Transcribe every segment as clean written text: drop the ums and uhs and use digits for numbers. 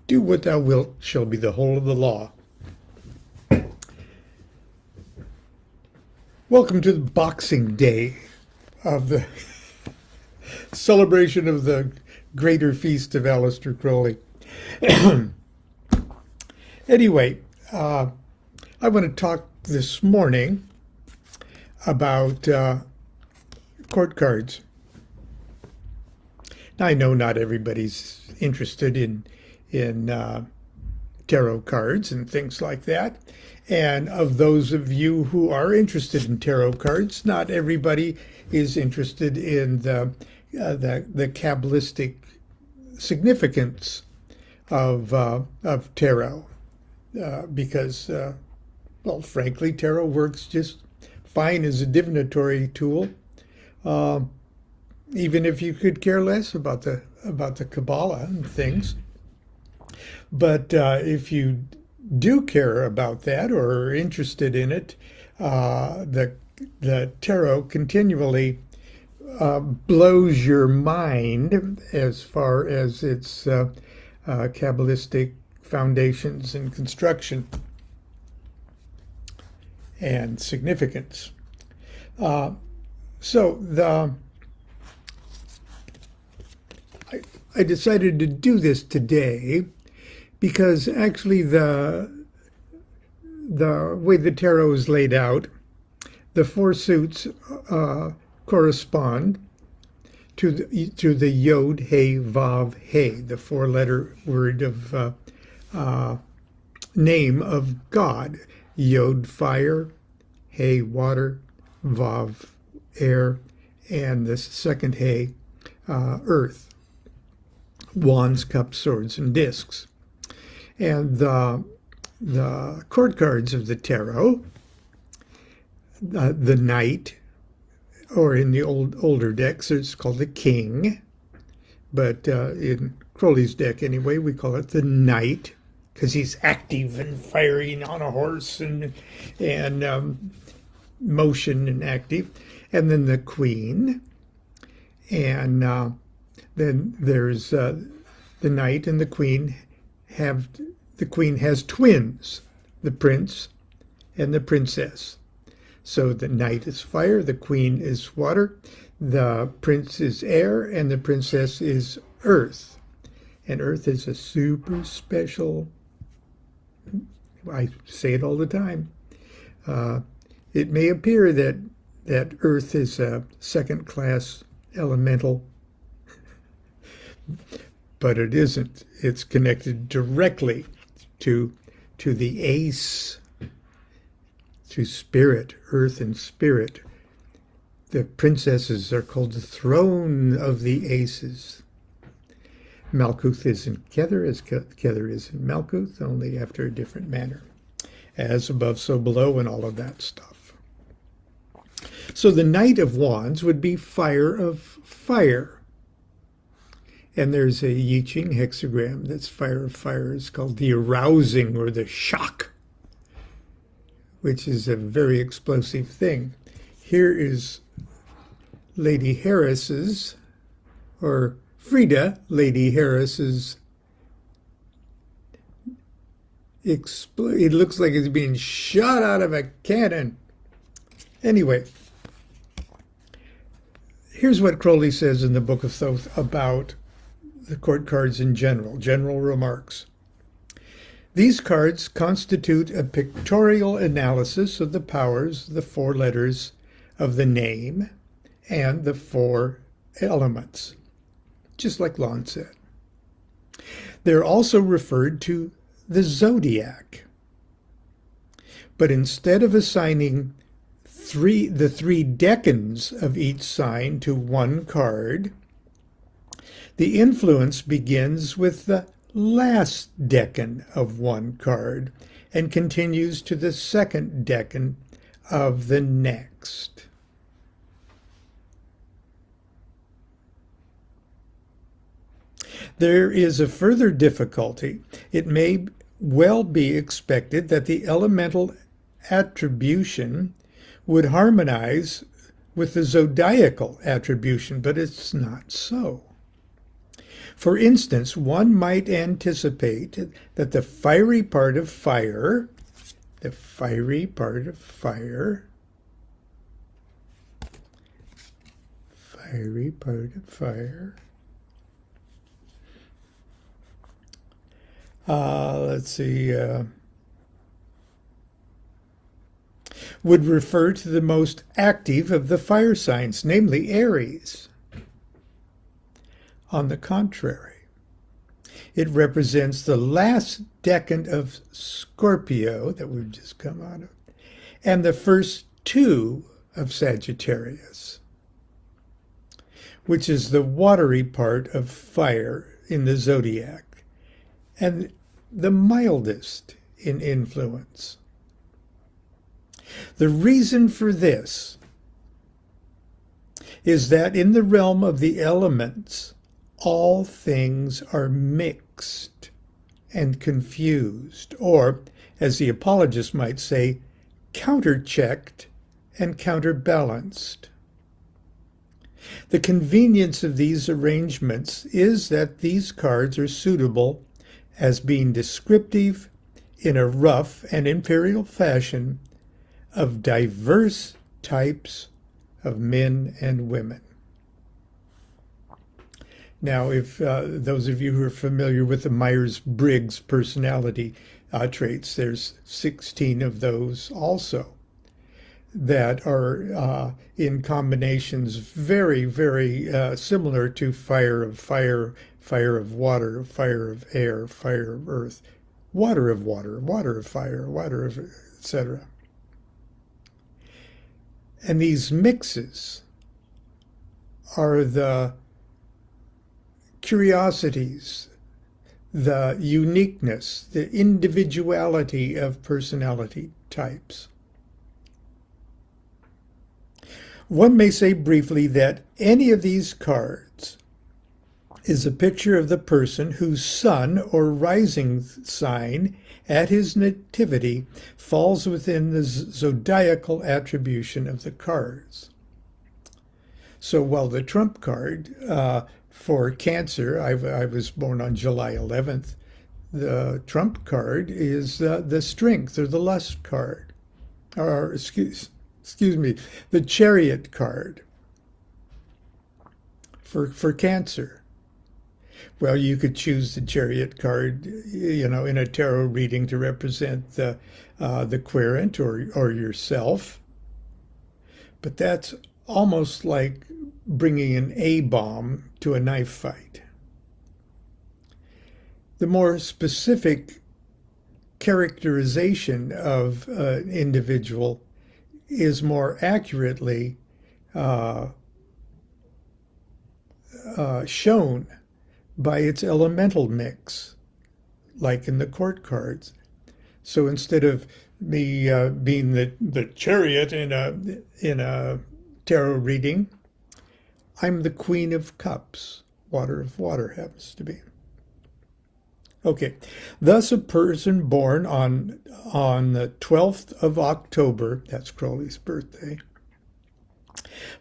Do what thou wilt shall be the whole of the law. Welcome to the Boxing Day of the celebration of the greater feast of Aleister Crowley. Anyway, I want to talk this morning about court cards. Now, I know not everybody's interested in tarot cards and things like that. And of those of you who are interested in tarot cards, not everybody is interested in the Kabbalistic significance of tarot, because, well, frankly, tarot works just fine as a divinatory tool, even if you could care less about the Kabbalah and things. But if you do care about that or are interested in it, the tarot continually blows your mind as far as its Kabbalistic foundations and construction and significance. So I decided to do this today because actually the way the tarot is laid out, the four suits correspond to the Yod, He, Vav, He, the four-letter word of name of God. Yod, fire; He, water; Vav, air; and the second He, earth. Wands, cups, swords, and discs. And the court cards of the tarot, the Knight, or in the older decks, it's called the King, but in Crowley's deck anyway, we call it the Knight, because he's active and firing on a horse and motion and active. And then the Queen, and then there's the Knight and the Queen. The Queen has twins, the Prince and the Princess. So the Knight is fire, the Queen is water, the Prince is air, and the Princess is earth. And earth is a super special, I say it all the time. It may appear that earth is a second-class elemental, but it isn't. It's connected directly to the ace, to spirit, earth and spirit. The princesses are called the throne of the aces. Malkuth is in Kether, as Kether is in Malkuth, only after a different manner. As above, so below, and all of that stuff. So the Knight of Wands would be fire of fire. And there's a I Ching hexagram that's fire of fire. It's called the arousing or the shock, which is a very explosive thing. Here is Lady Harris's, or Frida, Lady Harris's, it looks like it's being shot out of a cannon. Anyway, here's what Crowley says in the Book of Thoth about the court cards in general remarks. These cards constitute a pictorial analysis of the powers, the four letters of the name, and the four elements, just like Lon said. They're also referred to the zodiac. But instead of assigning the three decans of each sign to one card, the influence begins with the last decan of one card and continues to the second decan of the next. There is a further difficulty. It may well be expected that the elemental attribution would harmonize with the zodiacal attribution, but it's not so. For instance, one might anticipate that the fiery part of fire, let's see, would refer to the most active of the fire signs, namely Aries. On the contrary, it represents the last decan of Scorpio that we've just come out of, and the first two of Sagittarius, which is the watery part of fire in the zodiac, and the mildest in influence. The reason for this is that in the realm of the elements, all things are mixed and confused, or, as the apologists might say, counterchecked and counterbalanced. The convenience of these arrangements is that these cards are suitable as being descriptive in a rough and imperial fashion of diverse types of men and women. Now, if those of you who are familiar with the Myers-Briggs personality traits, there's 16 of those also that are in combinations very, very similar to fire of fire, fire of water, fire of air, fire of earth, water of water, water of fire, water of etc. And these mixes are the curiosities, the uniqueness, the individuality of personality types. One may say briefly that any of these cards is a picture of the person whose sun or rising sign at his nativity falls within the zodiacal attribution of the cards. So while the trump card for Cancer, I was born on July 11th, the trump card is the strength or the lust card, or excuse me, the chariot card for Cancer. Well, you could choose the chariot card, in a tarot reading to represent the querent or yourself. But that's almost like bringing an A-bomb to a knife fight. The more specific characterization of an individual is more accurately shown by its elemental mix, like in the court cards. So instead of me being the chariot in a tarot reading, I'm the Queen of Cups. Water of water happens to be. Okay, thus a person born on the 12th of October, that's Crowley's birthday,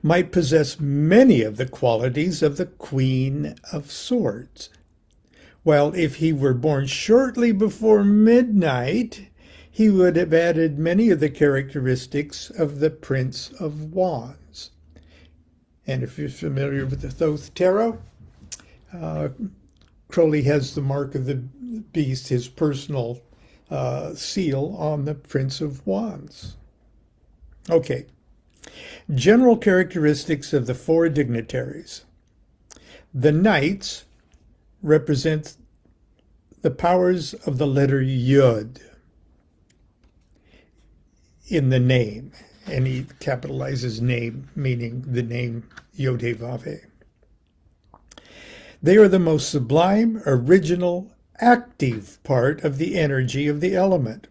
might possess many of the qualities of the Queen of Swords, while if he were born shortly before midnight, he would have added many of the characteristics of the Prince of Wands. And if you're familiar with the Thoth Tarot, Crowley has the mark of the beast, his personal seal, on the Prince of Wands. Okay. General characteristics of the four dignitaries. The knights represent the powers of the letter Yud in the name, and he capitalizes name, meaning the name Yod-Heh-Vav-Heh. They are the most sublime, original, active part of the energy of the element.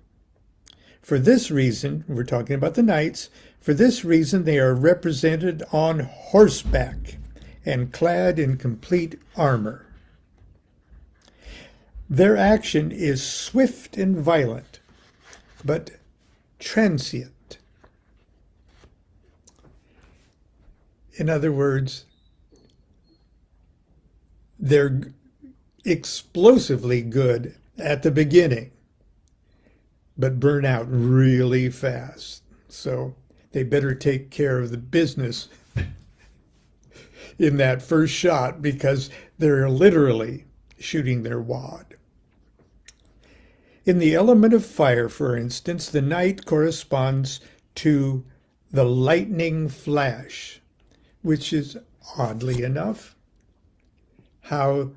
For this reason, we're talking about the knights, for this reason they are represented on horseback and clad in complete armor. Their action is swift and violent, but transient. In other words, they're explosively good at the beginning, but burn out really fast. So they better take care of the business in that first shot, because they're literally shooting their wad. In the element of fire, for instance, the night corresponds to the lightning flash, which is, oddly enough, how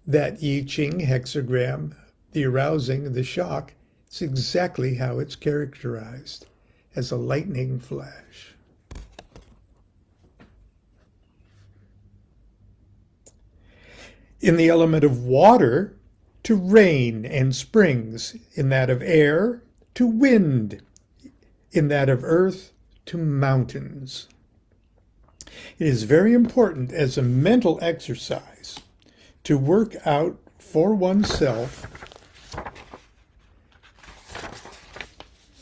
that I Ching hexagram, the arousing, the shock, it's exactly how it's characterized, as a lightning flash. In the element of water, to rain and springs; in that of air, to wind; in that of earth, to mountains. It is very important as a mental exercise to work out for oneself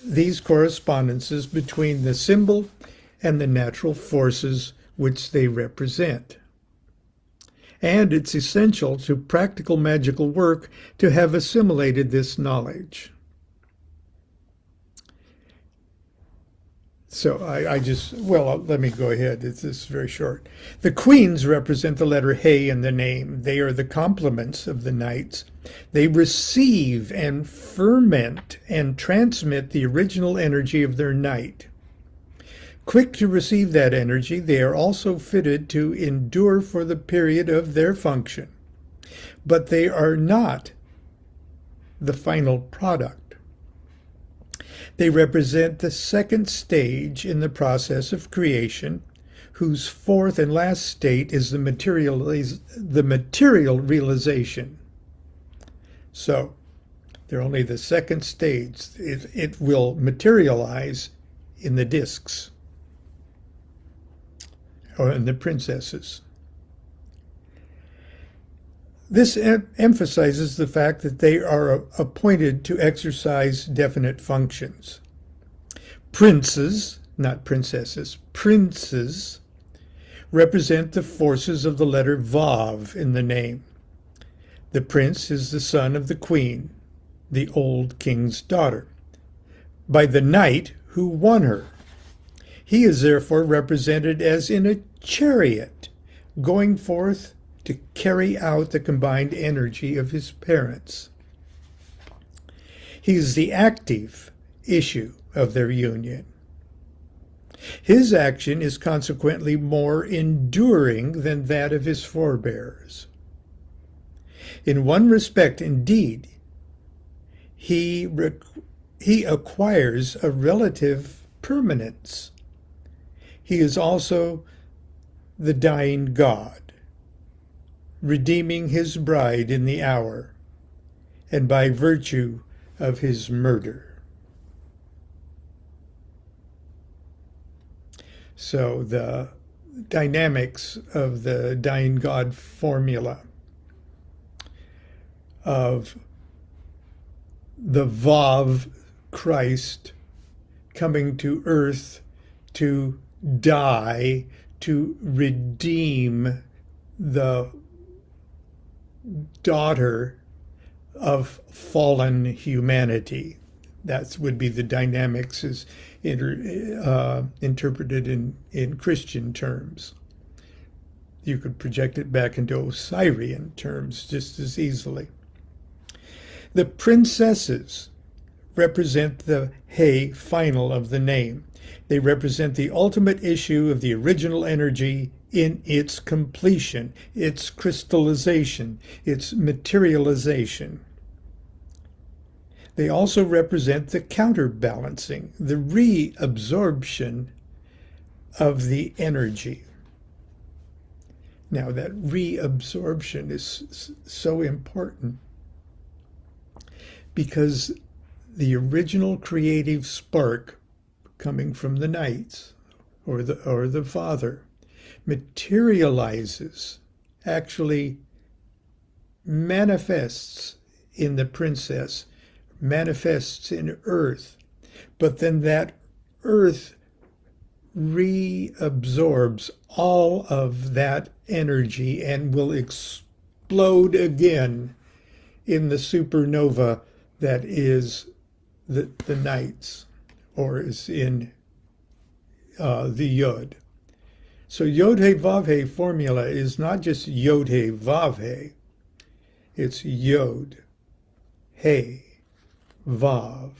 these correspondences between the symbol and the natural forces which they represent. And it's essential to practical magical work to have assimilated this knowledge. So let me go ahead. This is very short. The queens represent the letter He in the name. They are the complements of the knights. They receive and ferment and transmit the original energy of their knight. Quick to receive that energy, they are also fitted to endure for the period of their function. But they are not the final product. They represent the second stage in the process of creation, whose fourth and last state is the material realization. So, they're only the second stage. It will materialize in the discs, or in the princesses. This emphasizes the fact that they are appointed to exercise definite functions. Princes, not princesses, princes represent the forces of the letter Vav in the name. The prince is the son of the queen, the old king's daughter, by the knight who won her. He is therefore represented as in a chariot, going forth to carry out the combined energy of his parents. He is the active issue of their union. His action is consequently more enduring than that of his forebears. In one respect, indeed, he acquires a relative permanence. He is also the dying God, redeeming his bride in the hour, and by virtue of his murder. So the dynamics of the dying God formula of the Vav Christ coming to earth to die, to redeem the daughter of fallen humanity. That would be the dynamics as interpreted in Christian terms. You could project it back into Osirian terms just as easily. The princesses represent the He final of the name. They represent the ultimate issue of the original energy in its completion, its crystallization, its materialization. They also represent the counterbalancing, the reabsorption of the energy. Now, that reabsorption is so important because the original creative spark coming from the knights or the father materializes, actually manifests in the princess, manifests in earth, but then that earth reabsorbs all of that energy and will explode again in the supernova that is the nights, or is in the Yod. So Yod He Vav He formula is not just Yod He Vav He, it's Yod He Vav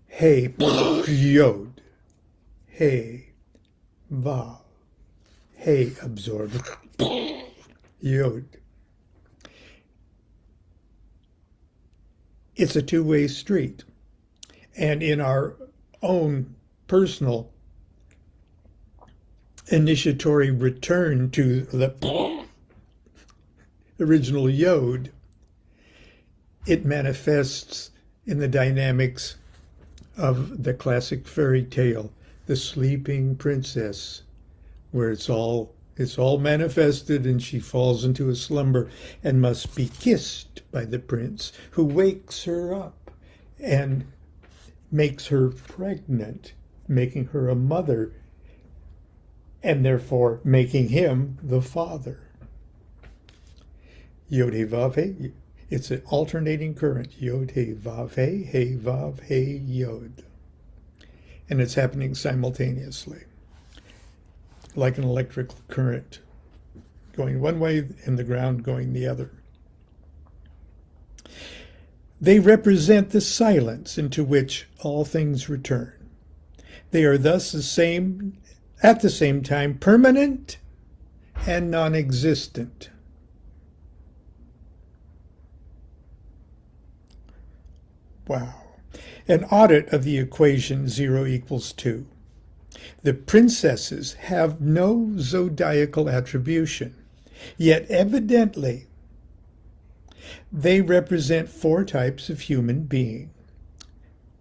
He Yod He Vav He absorb Yod. It's a two-way street. And in our own personal initiatory return to the original Yod, it manifests in the dynamics of the classic fairy tale, The Sleeping Princess, where it's all manifested, and she falls into a slumber and must be kissed by the prince, who wakes her up and makes her pregnant, making her a mother, and therefore making him the father. Yod He Vav He, it's an alternating current. Yod He Vav He Vav He Yod. And it's happening simultaneously, like an electrical current going one way and the ground going the other. They represent the silence into which all things return. They are thus at the same time permanent and non-existent. Wow. An audit of the equation 0 equals 2. The princesses have no zodiacal attribution, yet evidently they represent 4 types of human being.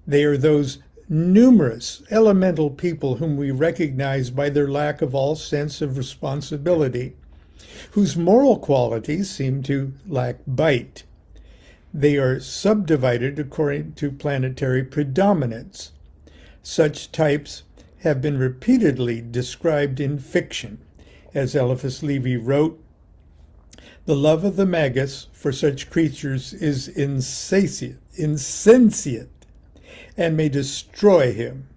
They are those numerous elemental people whom we recognize by their lack of all sense of responsibility, whose moral qualities seem to lack bite. They are subdivided according to planetary predominance. Such types have been repeatedly described in fiction. As Eliphas Levi wrote, "The love of the Magus for such creatures is insensate, and may destroy him."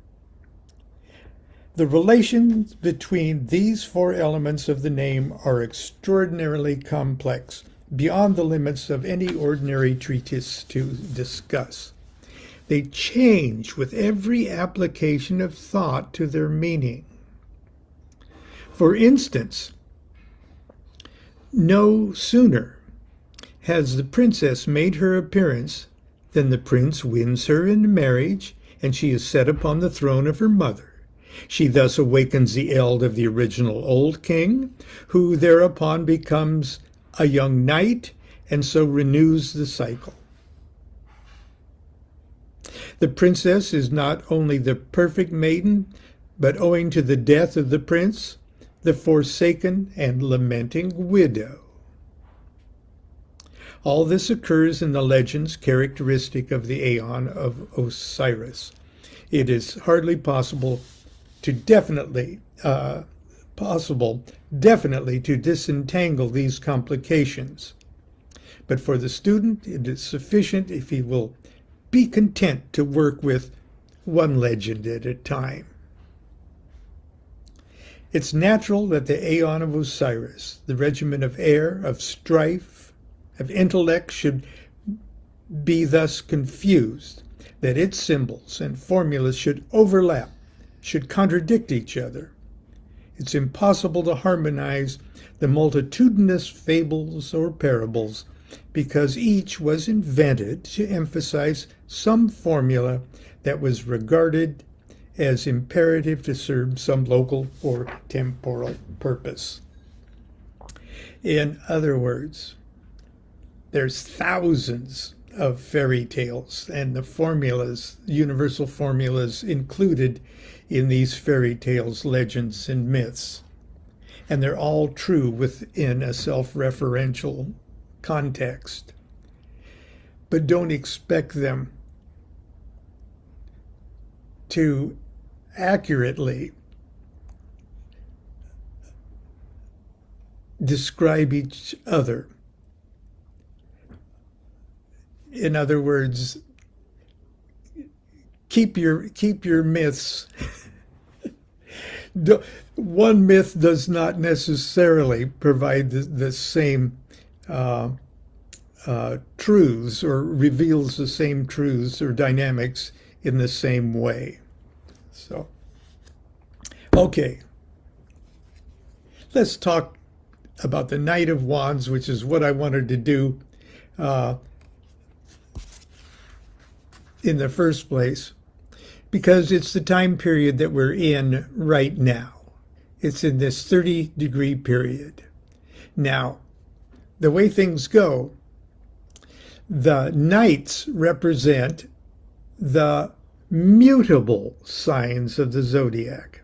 The relations between these 4 elements of the name are extraordinarily complex, beyond the limits of any ordinary treatise to discuss. They change with every application of thought to their meaning. For instance, no sooner has the princess made her appearance than the prince wins her in marriage, and she is set upon the throne of her mother. She thus awakens the eld of the original old king, who thereupon becomes a young knight, and so renews the cycle. The princess is not only the perfect maiden, but owing to the death of the prince, the forsaken and lamenting widow. All this occurs in the legends characteristic of the Aeon of Osiris. It is hardly possible definitely to disentangle these complications. But for the student, it is sufficient if he will be content to work with one legend at a time. It's natural that the Aeon of Osiris, the regimen of air, of strife, of intellect, should be thus confused, that its symbols and formulas should overlap, should contradict each other. It's impossible to harmonize the multitudinous fables or parables, because each was invented to emphasize some formula that was regarded as imperative to serve some local or temporal purpose. In other words, there's thousands of fairy tales, and the formulas, universal formulas included in these fairy tales, legends, and myths. And they're all true within a self-referential context. But don't expect them to accurately describe each other. In other words, keep your myths. One myth does not necessarily provide the same truths or reveals the same truths or dynamics in the same way. So, okay. Let's talk about the Knight of Wands, which is what I wanted to do in the first place, because it's the time period that we're in right now. It's in this 30-degree period. Now, the way things go, the knights represent the mutable signs of the zodiac,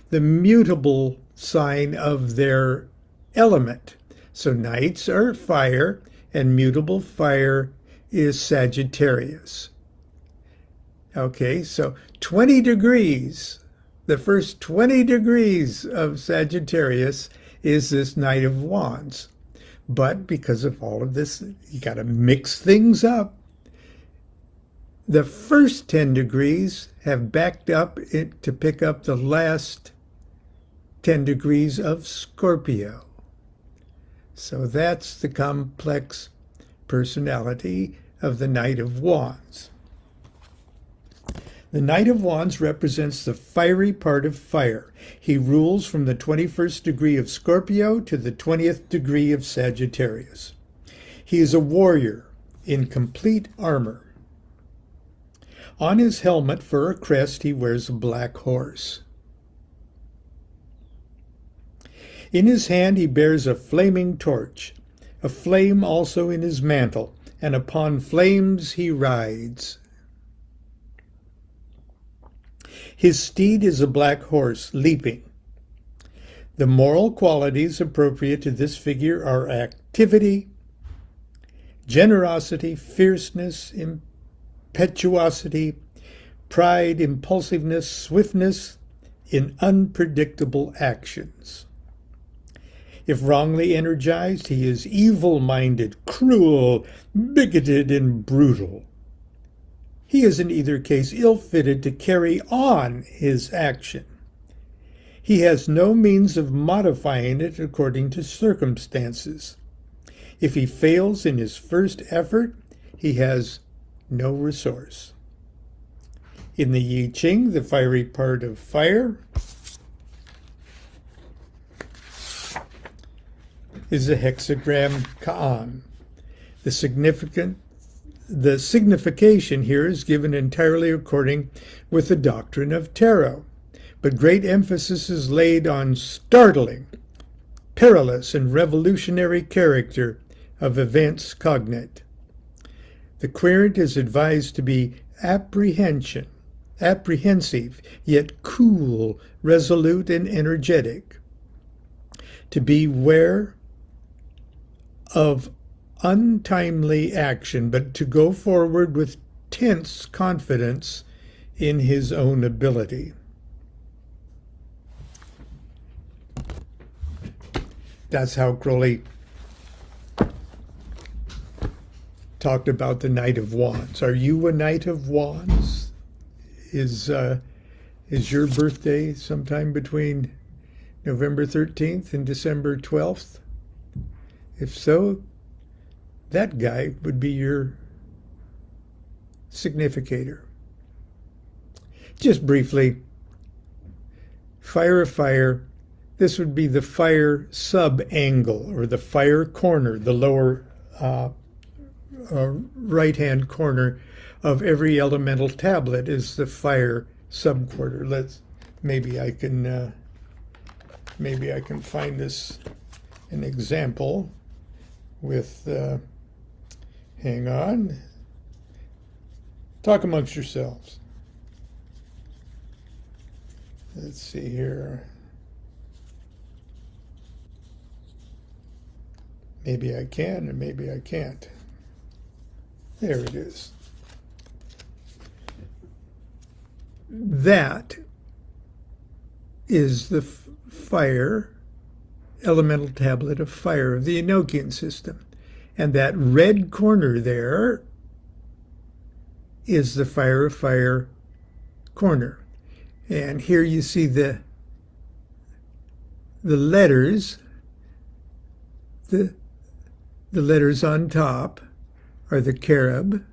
the mutable sign of their element. So knights are fire, and mutable fire is Sagittarius. Okay, so 20 degrees, the first 20 degrees of Sagittarius is this Knight of Wands. But because of all of this, you got to mix things up. The first 10 degrees have backed up it to pick up the last 10 degrees of Scorpio. So that's the complex personality of the Knight of Wands. The Knight of Wands represents the fiery part of fire. He rules from the 21st degree of Scorpio to the 20th degree of Sagittarius. He is a warrior in complete armor. On his helmet for a crest, he wears a black horse. In his hand, he bears a flaming torch, a flame also in his mantle, and upon flames he rides. His steed is a black horse, leaping. The moral qualities appropriate to this figure are activity, generosity, fierceness, impetuosity, pride, impulsiveness, swiftness in unpredictable actions. If wrongly energized, he is evil-minded, cruel, bigoted, and brutal. He is in either case ill-fitted to carry on his action. He has no means of modifying it according to circumstances. If he fails in his first effort, he has no resource. In the I Ching, the fiery part of fire is a hexagram Ka'an. The signification here is given entirely according with the doctrine of tarot, but great emphasis is laid on startling, perilous, and revolutionary character of events cognate. The querent is advised to be apprehensive, yet cool, resolute, and energetic, to beware of untimely action, but to go forward with tense confidence in his own ability. That's how Crowley talked about the Knight of Wands. Are you a Knight of Wands? Is your birthday sometime between November 13th and December 12th? If so, that guy would be your significator. Just briefly, fire of fire, this would be the fire sub-angle, or the fire corner, the lower right-hand corner of every elemental tablet is the fire subquarter. Maybe I can find this an example with. Hang on. Talk amongst yourselves. Let's see here. Maybe I can, and maybe I can't. There it is. That is the fire, elemental tablet of fire of the Enochian system. And that red corner there is the fire corner. And here you see the letters. The letters on top are the cherub,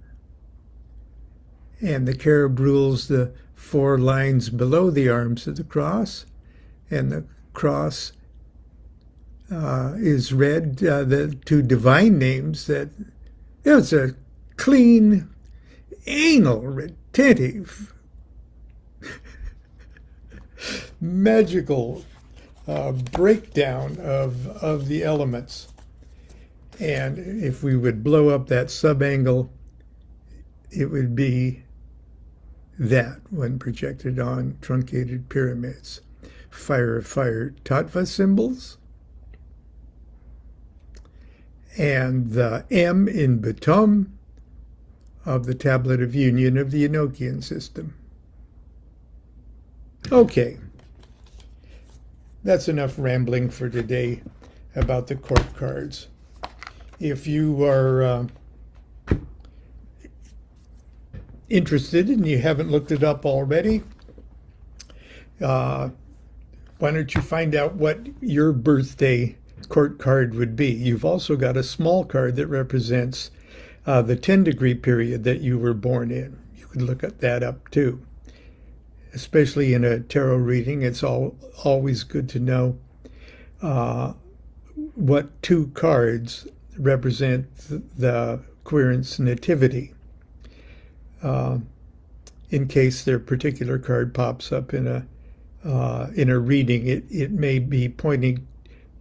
and the cherub rules the 4 lines below the arms of the cross, and the cross is read, the 2 divine names that, it's a clean, anal, retentive, magical breakdown of the elements. And if we would blow up that subangle, it would be that when projected on truncated pyramids. Fire tattva symbols, and the M in Batum of the Tablet of Union of the Enochian system. Okay, that's enough rambling for today about the court cards. If you are interested and you haven't looked it up already, why don't you find out what your birthday court card would be? You've also got a small card that represents the 10-degree period that you were born in. You could look at that up too. Especially in a tarot reading, it's always good to know what 2 cards represent the querent's nativity. In case their particular card pops up in a reading, it may be pointing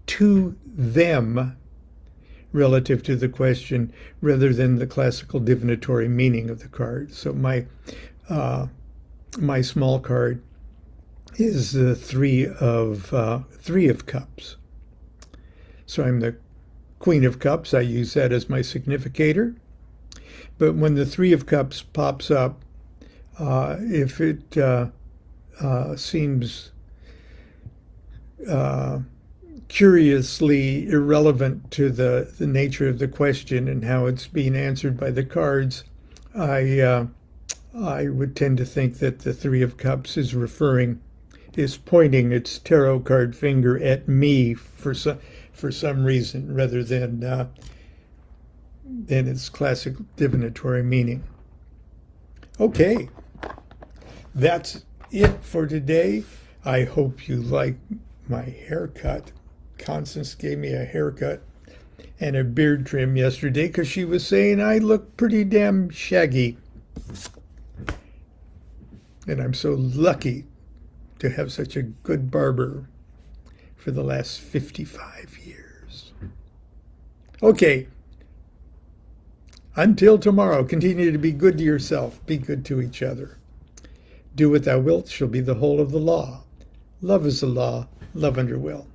to them relative to the question rather than the classical divinatory meaning of the card. So my small card is the 3 of Cups. So I'm the Queen of Cups. I use that as my significator. But when the 3 of Cups pops up, if it seems curiously irrelevant to the nature of the question and how it's being answered by the cards, I would tend to think that the 3 of Cups is pointing its tarot card finger at me for some reason, rather than its classic divinatory meaning. Okay, that's it for today. I hope you like my haircut. Constance gave me a haircut and a beard trim yesterday because she was saying I look pretty damn shaggy. And I'm so lucky to have such a good barber for the last 55 years. Okay. Until tomorrow, continue to be good to yourself. Be good to each other. Do what thou wilt shall be the whole of the law. Love is the law. Love under will.